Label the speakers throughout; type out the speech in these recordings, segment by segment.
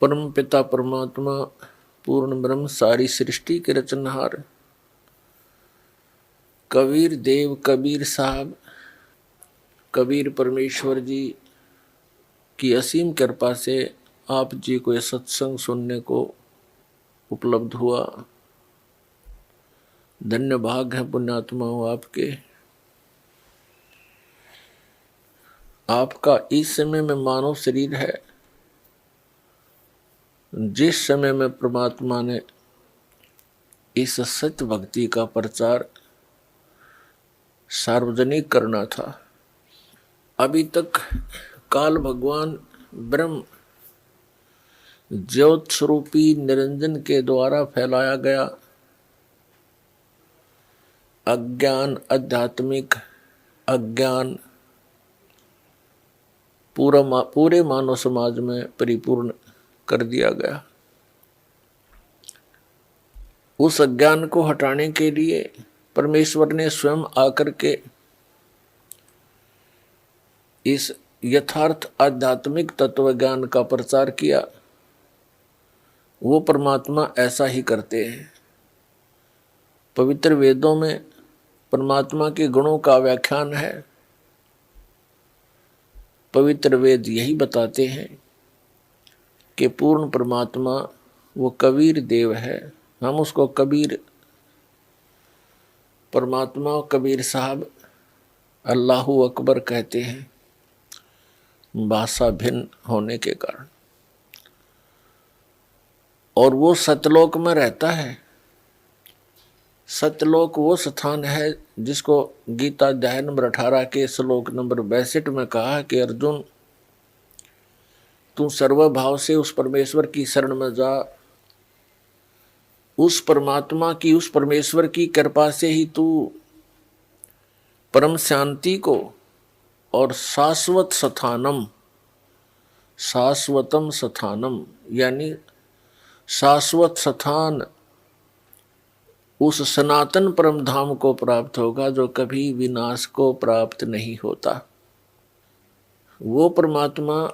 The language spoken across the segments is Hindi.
Speaker 1: परम पिता परमात्मा पूर्ण ब्रह्म सारी सृष्टि के रचनहार कबीर देव कबीर साहब कबीर परमेश्वर जी की असीम कृपा से आप जी को यह सत्संग सुनने को उपलब्ध हुआ। धन्य भाग है पुण्यात्मा हो आपके। आपका इस समय में मानव शरीर है। जिस समय में परमात्मा ने इस सत्य भक्ति का प्रचार सार्वजनिक करना था, अभी तक काल भगवान ब्रह्म ज्योत स्वरूपी निरंजन के द्वारा फैलाया गया अज्ञान आध्यात्मिक अज्ञान पूरे मानव समाज में परिपूर्ण कर दिया गया। उस अज्ञान को हटाने के लिए परमेश्वर ने स्वयं आकर के इस यथार्थ आध्यात्मिक तत्व ज्ञान का प्रचार किया। वो परमात्मा ऐसा ही करते हैं। पवित्र वेदों में परमात्मा के गुणों का व्याख्यान है। पवित्र वेद यही बताते हैं कि पूर्ण परमात्मा वो कबीर देव है। हम उसको कबीर परमात्मा कबीर साहब अल्लाहू अकबर कहते हैं, भाषा भिन्न होने के कारण। और वो सतलोक में रहता है। सतलोक वो स्थान है जिसको गीता अध्याय नंबर 18 के श्लोक नंबर 62 में कहा कि अर्जुन तू सर्वभाव से उस परमेश्वर की शरण में जा। उस परमात्मा की उस परमेश्वर की कृपा से ही तू परम शांति को और शाश्वत स्थानम शाश्वतम स्थानम यानी शाश्वत स्थान उस सनातन परम धाम को प्राप्त होगा जो कभी विनाश को प्राप्त नहीं होता। वो परमात्मा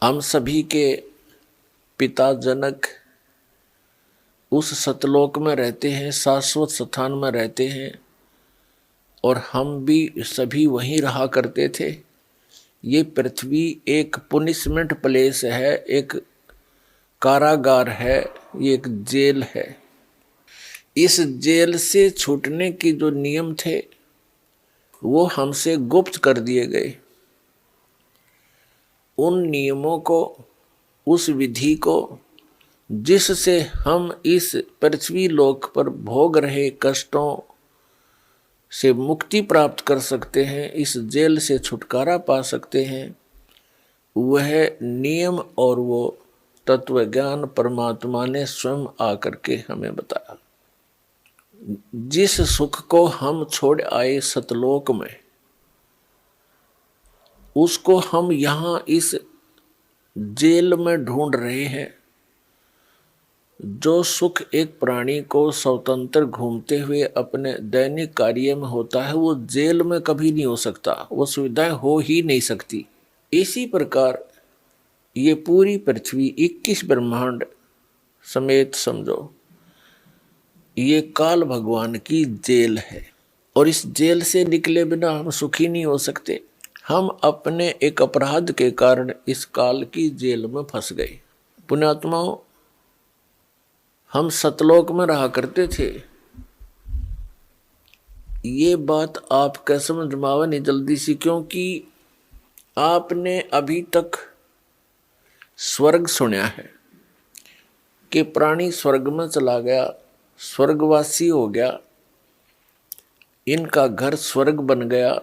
Speaker 1: हम सभी के पिता जनक उस सतलोक में रहते हैं, शाश्वत स्थान में रहते हैं। और हम भी सभी वहीं रहा करते थे। ये पृथ्वी एक पुनिशमेंट प्लेस है, एक कारागार है, ये एक जेल है। इस जेल से छूटने की जो नियम थे वो हमसे गुप्त कर दिए गए। उन नियमों को, उस विधि को जिससे हम इस पृथ्वी लोक पर भोग रहे कष्टों से मुक्ति प्राप्त कर सकते हैं, इस जेल से छुटकारा पा सकते हैं, वह नियम और वो तत्व ज्ञान परमात्मा ने स्वयं आकर के हमें बताया। जिस सुख को हम छोड़ आए सतलोक में, उसको हम यहाँ इस जेल में ढूंढ रहे हैं। जो सुख एक प्राणी को स्वतंत्र घूमते हुए अपने दैनिक कार्य में होता है, वो जेल में कभी नहीं हो सकता, वो सुविधाएं हो ही नहीं सकती। इसी प्रकार ये पूरी पृथ्वी 21 ब्रह्मांड समेत समझो ये काल भगवान की जेल है। और इस जेल से निकले बिना हम सुखी नहीं हो सकते। हम अपने एक अपराध के कारण इस काल की जेल में फंस गए। पुण्यात्माओं, हम सतलोक में रहा करते थे। ये बात आप कैसे समझ में आवे नहीं जल्दी सी, क्योंकि आपने अभी तक स्वर्ग सुना है कि प्राणी स्वर्ग में चला गया, स्वर्गवासी हो गया, इनका घर स्वर्ग बन गया।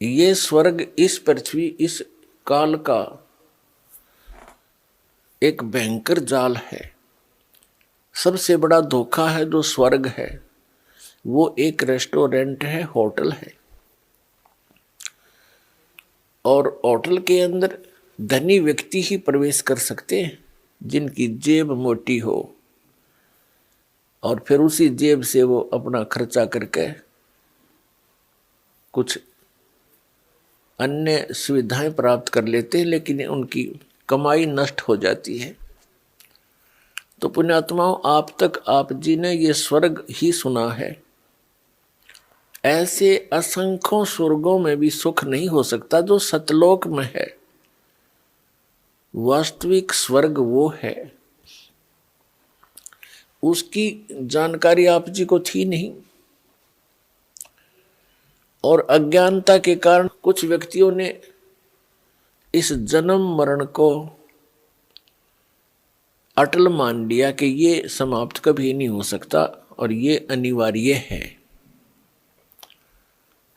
Speaker 1: ये स्वर्ग इस पृथ्वी इस काल का एक भयंकर जाल है। सबसे बड़ा धोखा है जो स्वर्ग है वो एक रेस्टोरेंट है, होटल है। और होटल के अंदर धनी व्यक्ति ही प्रवेश कर सकते हैं जिनकी जेब मोटी हो, और फिर उसी जेब से वो अपना खर्चा करके कुछ अन्य सुविधाएं प्राप्त कर लेते हैं, लेकिन उनकी कमाई नष्ट हो जाती है। तो पुण्यात्माओं, आप तक आप जी ने ये स्वर्ग ही सुना है। ऐसे असंख्यों स्वर्गों में भी सुख नहीं हो सकता जो सतलोक में है। वास्तविक स्वर्ग वो है, उसकी जानकारी आप जी को थी नहीं, और अज्ञानता के कारण कुछ व्यक्तियों ने इस जन्म मरण को अटल मान लिया कि ये समाप्त कभी नहीं हो सकता और ये अनिवार्य है।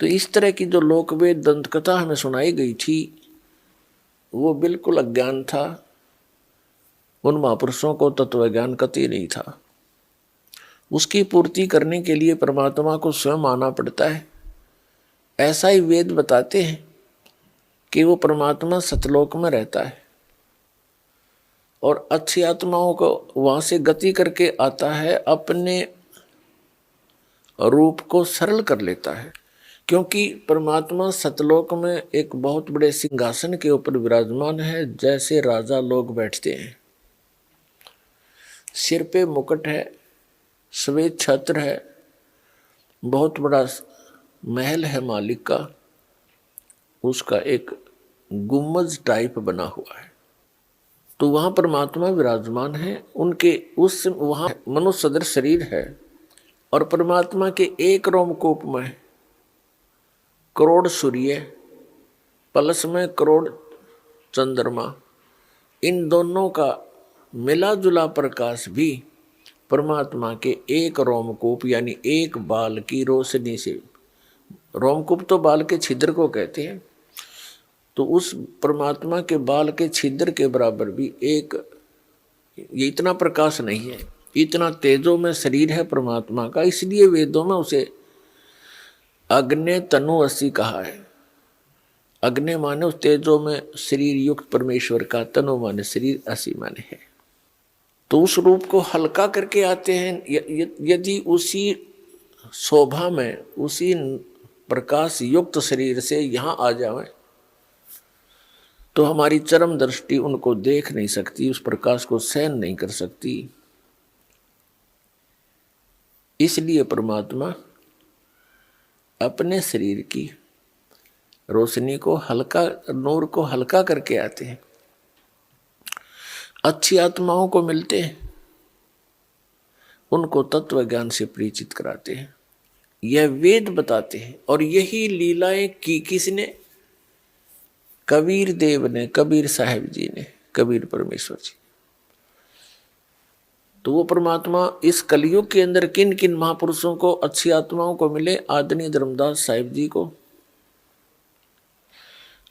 Speaker 1: तो इस तरह की जो लोकवेद दंत कथा हमें सुनाई गई थी, वो बिल्कुल अज्ञान था। उन महापुरुषों को तत्व ज्ञान कतई नहीं था। उसकी पूर्ति करने के लिए परमात्मा को स्वयं आना पड़ता है। ऐसा ही वेद बताते हैं कि वो परमात्मा सतलोक में रहता है और अच्छी आत्माओं को वहां से गति करके आता है, अपने रूप को सरल कर लेता है। क्योंकि परमात्मा सतलोक में एक बहुत बड़े सिंहासन के ऊपर विराजमान है, जैसे राजा लोग बैठते हैं। सिर पे मुकुट है, श्वेत छत्र है, बहुत बड़ा महल है मालिक का, उसका एक गुम्बज टाइप बना हुआ है। तो वहां परमात्मा विराजमान है। उनके उस वहां मनुष्य सदृश शरीर है और परमात्मा के एक रोमकूप में करोड़ सूर्य, पलस में करोड़ चंद्रमा, इन दोनों का मिला जुला प्रकाश भी परमात्मा के एक रोमकूप यानी एक बाल की रोशनी से, रोमकूप तो बाल के छिद्र को कहते हैं, तो उस परमात्मा के बाल के छिद्र के बराबर भी एक, ये इतना प्रकाश नहीं है, इतना तेजो में शरीर है परमात्मा का। इसलिए वेदों में उसे अग्नि तनु असी कहा है। अग्नि माने उस तेजो में शरीर युक्त परमेश्वर का, तनु माने शरीर, असी माने है। तो उस रूप को हल्का करके आते हैं। यदि उसी शोभा में, उसी प्रकाश युक्त शरीर से यहाँ आ जाए तो हमारी चरम दृष्टि उनको देख नहीं सकती, उस प्रकाश को सहन नहीं कर सकती। इसलिए परमात्मा अपने शरीर की रोशनी को हल्का, नूर को हल्का करके आते हैं, अच्छी आत्माओं को मिलते हैं, उनको तत्व ज्ञान से परिचित कराते हैं। यह वेद बताते हैं। और यही लीलाएं की किसने? कबीर देव ने, कबीर साहब जी ने, कबीर परमेश्वर जी। तो वो परमात्मा इस कलयुग के अंदर किन किन महापुरुषों को, अच्छी आत्माओं को मिले? आदरणीय धर्मदास साहिब जी को,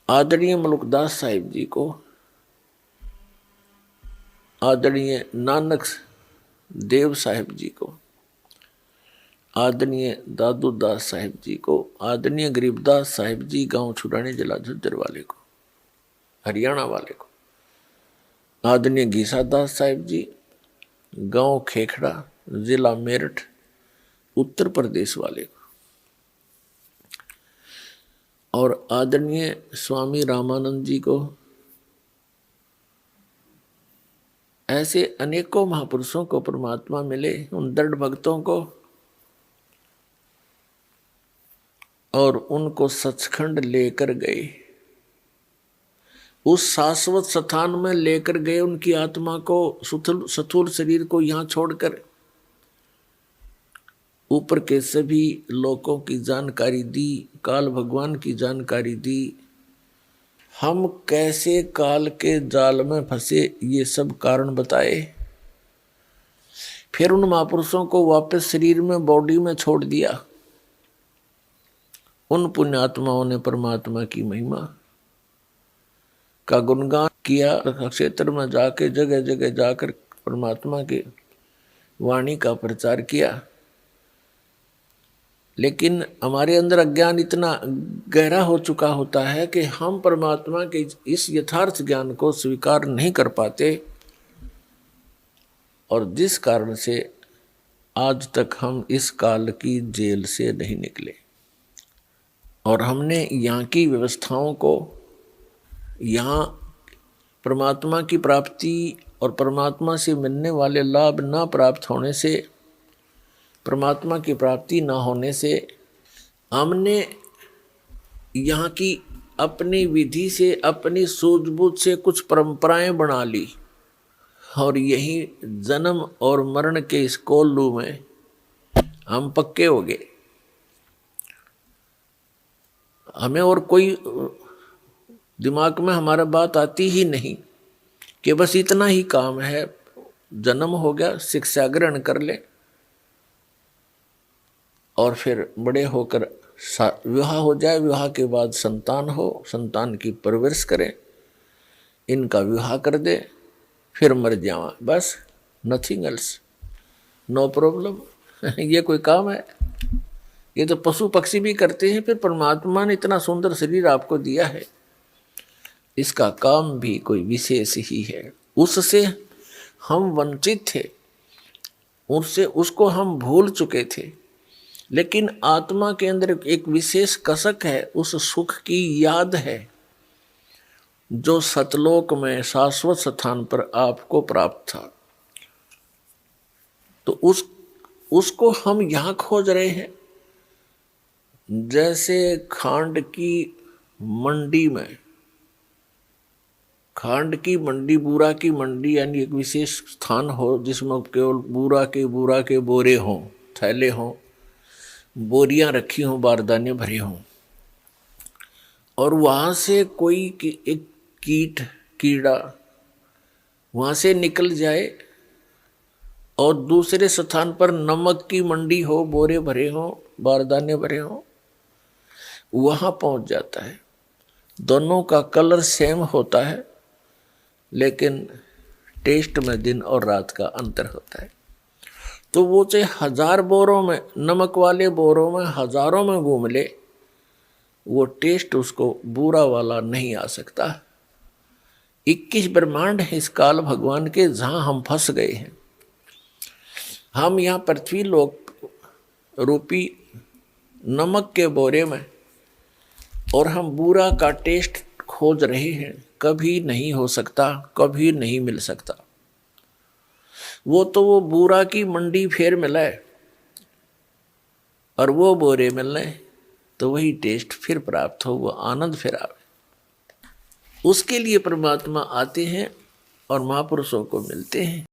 Speaker 1: आदरणीय मलुकदास साहिब जी को, आदरणीय नानक देव साहिब जी को, आदरणीय दादू दास साहिब जी को, आदरणीय गरीबदास साहिब जी गांव छुड़ाने जिला झज्जर वाले को, हरियाणा वाले को, आदरणीय घीसा दास साहिब जी गांव खेखड़ा जिला मेरठ उत्तर प्रदेश वाले को, और आदरणीय स्वामी रामानंद जी को। ऐसे अनेकों महापुरुषों को परमात्मा मिले, उन दृढ़ भक्तों को, और उनको सचखंड लेकर गए, उस शाश्वत स्थान में लेकर गए उनकी आत्मा को, स्थूल शरीर को यहाँ छोड़कर ऊपर के सभी लोकों की जानकारी दी, काल भगवान की जानकारी दी। हम कैसे काल के जाल में फंसे ये सब कारण बताए। फिर उन महापुरुषों को वापस शरीर में, बॉडी में छोड़ दिया। उन पुण्यात्माओं ने परमात्मा की महिमा का गुणगान किया, क्षेत्र में जाके, जगह जगह जाकर परमात्मा के वाणी का प्रचार किया। लेकिन हमारे अंदर अज्ञान इतना गहरा हो चुका होता है कि हम परमात्मा के इस यथार्थ ज्ञान को स्वीकार नहीं कर पाते, और जिस कारण से आज तक हम इस काल की जेल से नहीं निकले। और हमने यहाँ की व्यवस्थाओं को, यहाँ परमात्मा की प्राप्ति और परमात्मा से मिलने वाले लाभ न प्राप्त होने से, परमात्मा की प्राप्ति न होने से हमने यहाँ की अपनी विधि से, अपनी सूझबूझ से कुछ परंपराएं बना ली और यही जन्म और मरण के इस कोल्लू में हम पक्के हो गए। हमें और कोई दिमाग में हमारा बात आती ही नहीं कि बस इतना ही काम है, जन्म हो गया, शिक्षा ग्रहण कर ले और फिर बड़े होकर विवाह हो जाए, विवाह के बाद संतान हो, संतान की परवरिश करें, इनका विवाह कर दे, फिर मर जावा, बस, नथिंग एल्स, नो प्रॉब्लम। ये कोई काम है? ये तो पशु पक्षी भी करते हैं। फिर परमात्मा ने इतना सुंदर शरीर आपको दिया है, इसका काम भी कोई विशेष ही है। उससे हम वंचित थे, उससे उसको हम भूल चुके थे, लेकिन आत्मा के अंदर एक विशेष कसक है, उस सुख की याद है जो सतलोक में शाश्वत स्थान पर आपको प्राप्त था। तो उसको हम यहाँ खोज रहे हैं। जैसे खांड की मंडी में, खांड की मंडी, बूरा की मंडी, यानी एक विशेष स्थान हो जिसमें केवल बूरा के बोरे हों, थैले हों, बोरियां रखी हों, बारदाने भरे हों, और वहाँ से कोई एक कीड़ा वहाँ से निकल जाए और दूसरे स्थान पर नमक की मंडी हो, बोरे भरे हों, बारदाने भरे हों, वहाँ पहुँच जाता है। दोनों का कलर सेम होता है, लेकिन टेस्ट में दिन और रात का अंतर होता है। तो वो चाहे 1000 बोरों में, नमक वाले बोरों में हजारों में घूम ले, वो टेस्ट उसको बुरा वाला नहीं आ सकता। 21 ब्रह्मांड है इस काल भगवान के, जहाँ हम फंस गए हैं। हम यहाँ पृथ्वी लोक रूपी नमक के बोरे में, और हम बुरा का टेस्ट खोज रहे हैं। कभी नहीं हो सकता, कभी नहीं मिल सकता। वो तो वो बुरा की मंडी फेर मिले और वो बोरे मिलने, तो वही टेस्ट फिर प्राप्त हो, वो आनंद फिर आवे। उसके लिए परमात्मा आते हैं और महापुरुषों को मिलते हैं।